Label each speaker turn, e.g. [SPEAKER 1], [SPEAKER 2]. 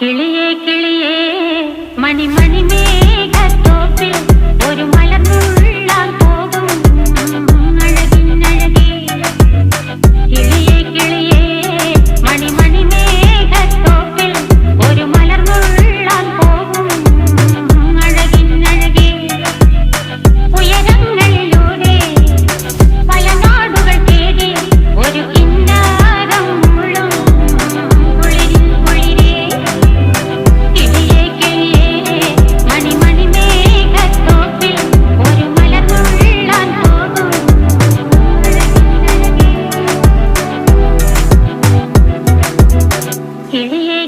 [SPEAKER 1] കിളിയേ കിളിയേ മണിമണി മേഘത്തോപ്പിൽ ഒരു മലർന്നുള്ളാൻ പോകും അഴകിനഴകേ. കിളിയേ കിളിയേ മണിമണി മേഘത്തോപ്പിൽ ഒരു മലർന്നുള്ളാൻ പോകും അഴകിനഴകേ. ഉയരങ്ങളിലൂടെ പല നാടുകൾ തേടി ഒരു കിന്നാരം മുഴും കുളിരിൽ കുളിരേ. കിളിയേ കിളിയേ മണിമണി മേഘത്തോപ്പിൽ ഒരു മലർന്നുള്ളാൻ പോകും അഴകിനഴകേ. കിളിയേ